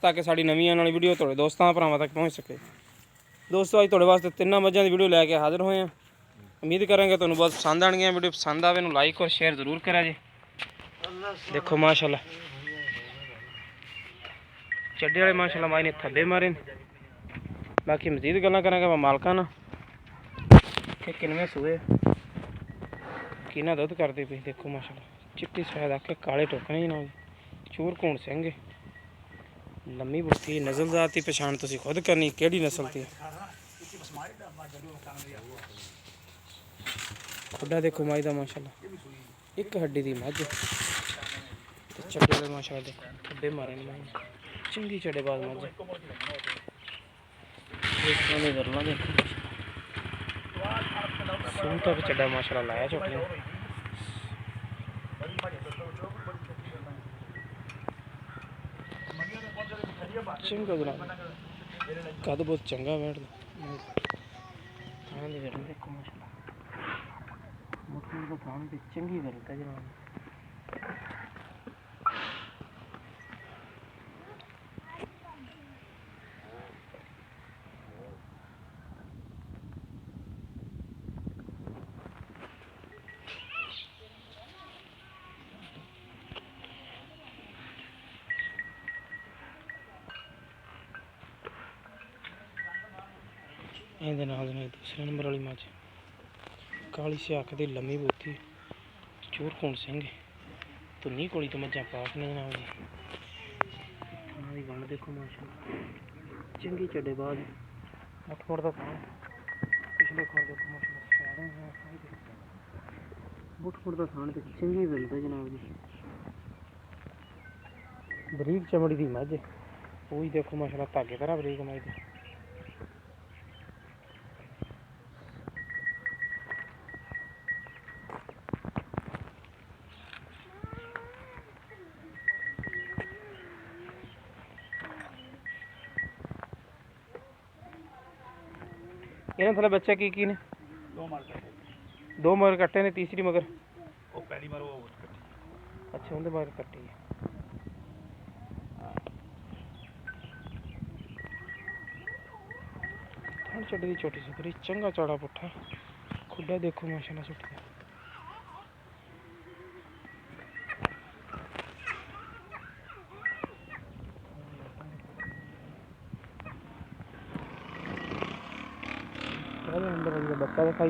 ताकि साड़ी नवी आने वाली वीडियो थोड़े दोस्तों भरावां तक पहुँच सके। दोस्तों अज थोड़े वास्ते तिन्ना मझां की वीडियो लैके हाजिर होए हैं। उम्मीद करेंगे तुहानूं बहुत पसंद आएगी। वीडियो पसंद आवे नूं लाइक और शेयर जरूर करा जी। देखो माशाल्लाह चड्डे वाले माशाल्लाह माई ने थब्बे मारे। बाकी मजीद गल्लां करांगे मालकां नाल कि किनवें सूए किना दुध करते पे। देखो माशाल्लाह चिट्टी सफेद आखे काले टोकने जनाब चूर घूण सिंह लम्मी बुट्ठी नस्ल जात की पछाण तुसीं खुद करनी केड़ी नस्ल थी। खुड्डा देखो माई दा माशाल्लाह एक हड्डी दी मझ चड्डे वाले माशाल्लाह देखो थब्बे मारे ने माई चंगी चड्डेबाज मझ देखो सून तक चड्डा माशाल्लाह लाया चोटने चंगा जनाब कद बहुत चंगा बैठ देखो माशाल्लाह मुट्ठी का थान भी चंगी गलत है जनाब। ਇਹਦੇ ਨਾਲ ਨੇ दूसरे नंबर वाली मझ काली सियाक दी लम्मी बूथी चूर खून सिंह धुनी कोली तो मझां पाक ने जनाब जी। थाना गल देखो माशाल्लाह चंगी चड्डेबाज मुठमुड़ का थान पिछले खोर देखो माशाल्लाह मुठमुड़ का थान तो चंगी मिलता जनाब जी। बरीक चमड़ी की मझ वही देखो माशाल्लाह धागे तरह बरीक मझ दी। इन्हें थोड़े बच्चे की ने दो मगर कट्टे ने तीसरी मगर वो पहली मगर वो कट्टी। अच्छा उनके मगर कट्टी है। चड्डी छोटी सुथरी चंगा चौड़ा पुट्ठा खुड्डा देखो माशाल्लाह सुट्टी बच्चा दिखाई